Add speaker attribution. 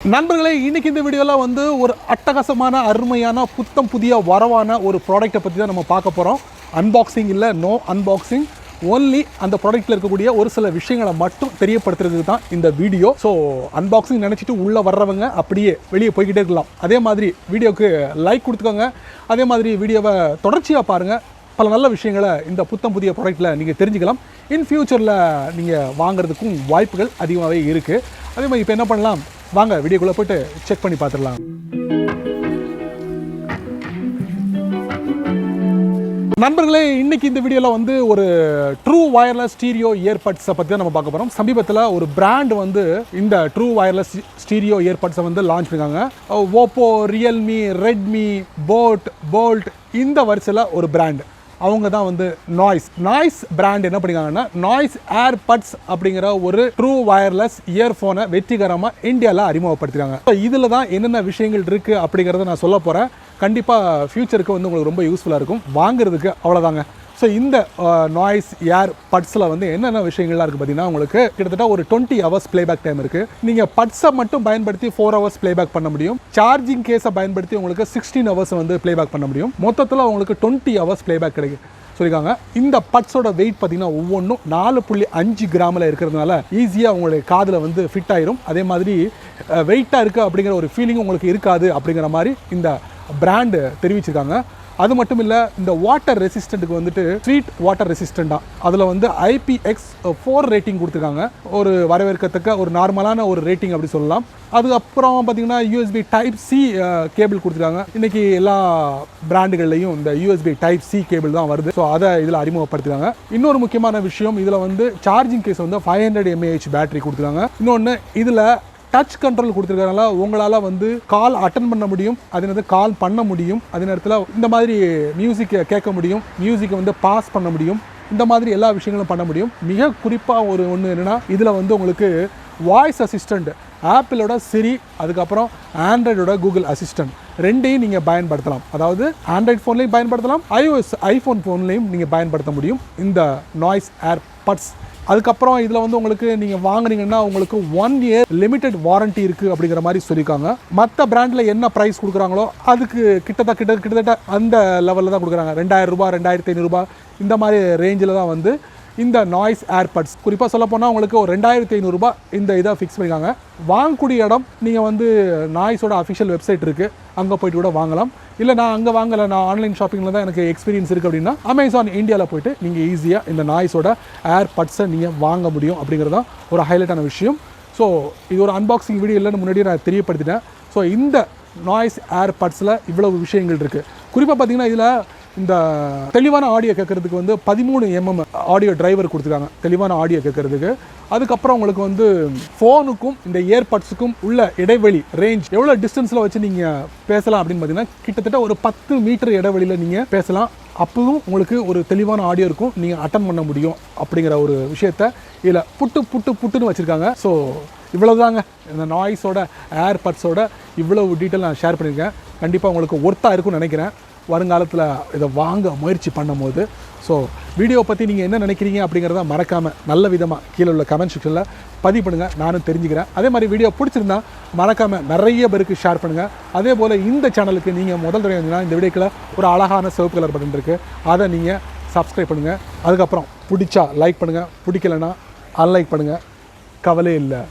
Speaker 1: நண்பர்களே, இன்னைக்கு இந்த வீடியோவில் வந்து ஒரு அட்டகாசமான அருமையான புத்தம் புதிய வரவான ஒரு ப்ராடக்ட்டை பற்றி தான் நம்ம பார்க்க போகிறோம். அன்பாக்சிங் இல்லை, நோ அன்பாக்சிங், ஓன்லி அந்த ப்ராடக்ட்டில் இருக்கக்கூடிய ஒரு சில விஷயங்களை மட்டும் தெரியப்படுத்துறதுக்கு தான் இந்த வீடியோ. ஸோ அன்பாக்சிங் நினச்சிட்டு உள்ளே வர்றவங்க அப்படியே வெளியே போய்கிட்டே இருக்கலாம். அதே மாதிரி வீடியோவுக்கு லைக் கொடுத்துக்கோங்க. அதே மாதிரி வீடியோவை தொடர்ச்சியாக பாருங்கள். பல நல்ல விஷயங்களை இந்த புத்தம் புதிய ப்ராடக்ட்டில் நீங்கள் தெரிஞ்சுக்கலாம். இன் ஃப்யூச்சரில் நீங்கள் வாங்குறதுக்கும் வாய்ப்புகள் அதிகமாகவே இருக்குது. அதே மாதிரி இப்போ என்ன பண்ணலாம், வாங்க வீடியோக்குள்ளே போய்ட்டு செக் பண்ணி பார்த்துடலாம். நண்பர்களே, இன்றைக்கி இந்த வீடியோவில் வந்து ஒரு ட்ரூ வயர்லெஸ் ஸ்டீரியோ இயர்பட்ஸை பற்றி தான் நம்ம பார்க்க போகிறோம். சமீபத்தில் ஒரு பிராண்ட் வந்து இந்த ட்ரூ வயர்லெஸ் ஸ்டீரியோ இயர்பட்ஸை வந்து லான்ச் பண்ணியிருக்காங்க. ஓப்போ, ரியல்மி, ரெட்மி, போல்ட் இந்த வரிசையில் ஒரு பிராண்ட். அவங்க தான் வந்து நாய்ஸ் பிராண்ட் என்ன பண்ணியிருக்காங்கன்னா நாய்ஸ் ஏர்பட்ஸ் அப்படிங்கிற ஒரு ட்ரூ வயர்லெஸ் இயர்ஃபோனை வெற்றிகரமாக இந்தியாவில் அறிமுகப்படுத்திருக்காங்க. ஸோ இதில் தான் என்னென்ன விஷயங்கள் இருக்குது அப்படிங்கிறத நான் சொல்ல போகிறேன். கண்டிப்பாக ஃப்யூச்சருக்கு வந்து உங்களுக்கு ரொம்ப யூஸ்ஃபுல்லாக இருக்கும். வாங்குறதுக்கு அவ்வளோதாங்க. ஸோ இந்த நாய்ஸ் ஏர்பட்ஸில் வந்து என்னென்ன விஷயங்கள்லாம் இருக்குது பார்த்தீங்கன்னா, உங்களுக்கு கிட்டத்தட்ட ஒரு 20 ஹவர்ஸ் ப்ளேபேக் டைம் இருக்குது. நீங்கள் பட்ஸை மட்டும் பயன்படுத்தி 4 ஹவர்ஸ் ப்ளேபேக் பண்ண முடியும். சார்ஜிங் கேஸை பயன்படுத்தி உங்களுக்கு 16 ஹவர்ஸ் வந்து ப்ளேபேக் பண்ண முடியும். மொத்தத்தில் உங்களுக்கு 20 ஹவர்ஸ் ப்ளேபேக் கிடைக்கும் சொல்லியிருக்காங்க. இந்த பட்ஸோட வெயிட் பார்த்தீங்கன்னா ஒவ்வொன்றும் 4.5 கிராமில் இருக்கிறதுனால ஈஸியாக உங்களுடைய காதில் வந்து ஃபிட் ஆயிரும். அதே மாதிரி வெயிட்டாக இருக்குது அப்படிங்கிற ஒரு ஃபீலிங் உங்களுக்கு இருக்காது அப்படிங்கிற மாதிரி இந்த பிராண்டு தெரிவிச்சிருக்காங்க. அது மட்டும் இல்லை, இந்த வாட்டர் ரெசிஸ்டண்ட்டுக்கு வந்துட்டு ஸ்வீட் வாட்டர் ரெசிஸ்டண்ட்டாக அதில் வந்து IPX4 ரேட்டிங் கொடுத்துருக்காங்க. ஒரு வரவேற்கத்தக்க ஒரு நார்மலான ஒரு ரேட்டிங் அப்படி சொல்லலாம். அதுக்கப்புறம் பார்த்தீங்கன்னா USB Type-C கேபிள் கொடுத்துருக்காங்க. இன்றைக்கி எல்லா பிராண்டுகள்லையும் இந்த USB Type-C கேபிள் தான் வருது. ஸோ அதை இதில் அறிமுகப்படுத்துகிறாங்க. இன்னொரு முக்கியமான விஷயம், இதில் வந்து சார்ஜிங் கேஸ் வந்து 500 mAh பேட்டரி கொடுத்துருக்காங்க. இன்னொன்று, இதில் டச் கண்ட்ரோல் கொடுத்துருக்கறனால உங்களால் வந்து கால் அட்டன் பண்ண முடியும், அதே நேரத்தில் கால் பண்ண முடியும், அதே நேரத்தில் இந்த மாதிரி மியூசிக்கை கேட்க முடியும், மியூசிக்கை வந்து பாஸ் பண்ண முடியும், இந்த மாதிரி எல்லா விஷயங்களும் பண்ண முடியும். மிக குறிப்பாக ஒன்று என்னென்னா, இதில் வந்து உங்களுக்கு வாய்ஸ் அசிஸ்டண்ட் ஆப்பிளோட சிரி, அதுக்கப்புறம் ஆண்ட்ராய்டோட கூகுள் அசிஸ்டண்ட் ரெண்டையும் நீங்கள் பயன்படுத்தலாம். அதாவது ஆண்ட்ராய்ட் ஃபோன்லேயும் பயன்படுத்தலாம், ஐஃபோன் ஃபோன்லேயும் நீங்கள் பயன்படுத்த முடியும் இந்த நாய்ஸ் ஏர்பட்ஸ். அதுக்கப்புறம் இதில் வந்து உங்களுக்கு நீங்கள் வாங்குனீங்கன்னா உங்களுக்கு 1 year லிமிடெட் வாரண்ட்டி இருக்குது அப்படிங்கிற மாதிரி சொல்லியிருக்காங்க. மற்ற பிராண்டில் என்ன ப்ரைஸ் கொடுக்குறாங்களோ அதுக்கு கிட்டத்தட்ட அந்த லெவலில் தான் கொடுக்குறாங்க. 2000 ரூபாய், 2500 ரூபாய் இந்த மாதிரி ரேஞ்சில் தான் வந்து இந்த நாய்ஸ் ஏர்பட்ஸ். குறிப்பாக சொல்ல போனால் உங்களுக்கு ஒரு 2500 ரூபாய் இந்த இதை ஃபிக்ஸ் பண்ணியிருக்காங்க. வாங்கக்கூடிய இடம் நீங்கள் வந்து நாய்ஸோட அஃபிஷியல் வெப்சைட் இருக்குது, அங்கே போய்ட்டு கூட வாங்கலாம். இல்லை நான் அங்கே வாங்கலை, நான் ஆன்லைன் ஷாப்பிங்கில் தான் எனக்கு எக்ஸ்பீரியன்ஸ் இருக்குது அப்படின்னா அமேசான் இந்தியாவில் போய்ட்டு நீங்கள் ஈஸியாக இந்த நாய்ஸோட ஏர்பட்ஸை நீங்கள் வாங்க முடியும் அப்படிங்கிறது தான் ஒரு ஹைலைட்டான விஷயம். ஸோ இது ஒரு அன்பாக்சிங் வீடியோ இல்லைன்னு முன்னாடியே நான் தெரியப்படுத்திட்டேன். ஸோ இந்த நாய்ஸ் ஏர்பட்ஸில் இவ்வளவு விஷயங்கள் இருக்குது. குறிப்பாக பார்த்தீங்கன்னா இதில் இந்த தெளிவான ஆடியோ கேட்குறதுக்கு வந்து 13 mm ஆடியோ டிரைவர் கொடுத்துருக்காங்க, தெளிவான ஆடியோ கேட்குறதுக்கு. அதுக்கப்புறம் உங்களுக்கு வந்து ஃபோனுக்கும் இந்த இயர்பட்ஸுக்கும் உள்ள இடைவெளி ரேஞ்ச் எவ்வளோ டிஸ்டன்ஸில் வச்சு நீங்கள் பேசலாம் அப்படின்னு பார்த்தீங்கன்னா கிட்டத்தட்ட ஒரு 10 மீட்டர் இடைவெளியில் நீங்கள் பேசலாம். அப்பவும் உங்களுக்கு ஒரு தெளிவான ஆடியோ இருக்கும், நீங்கள் அட்டன் பண்ண முடியும் அப்படிங்கிற ஒரு விஷயத்த இதில் புட்டுன்னு வச்சுருக்காங்க. ஸோ இவ்வளோதாங்க இந்த நாய்ஸோட ஏர்பட்ஸோட இவ்வளவு டீட்டெயில் நான் ஷேர் பண்ணியிருக்கேன். கண்டிப்பாக உங்களுக்கு ஒர்த்தாக இருக்கும்னு நினைக்கிறேன் வருங்காலத்தில் இதை வாங்க முயற்சி பண்ணும் போது. ஸோ வீடியோ பற்றி நீங்கள் என்ன நினைக்கிறீங்க அப்படிங்கிறத மறக்காமல் நல்ல விதமாக கீழே உள்ள கமெண்ட் செக்ஷனில் பதிவு பண்ணுங்கள், நானும் தெரிஞ்சுக்கிறேன். அதே மாதிரி வீடியோ பிடிச்சிருந்தா மறக்காமல் நிறைய பேருக்கு ஷேர் பண்ணுங்கள். அதே போல் இந்த சேனலுக்கு நீங்கள் முதல் தடவை வந்தீங்கன்னா இந்த வீடியோக்கில் ஒரு அழகான சிவப்பு கலர் பட்டன் இருக்குது, அதை நீங்கள் சப்ஸ்கிரைப் பண்ணுங்கள். அதுக்கப்புறம் பிடிச்சா லைக் பண்ணுங்கள், பிடிக்கலைன்னா அன்லைக் பண்ணுங்கள், கவலை இல்லை.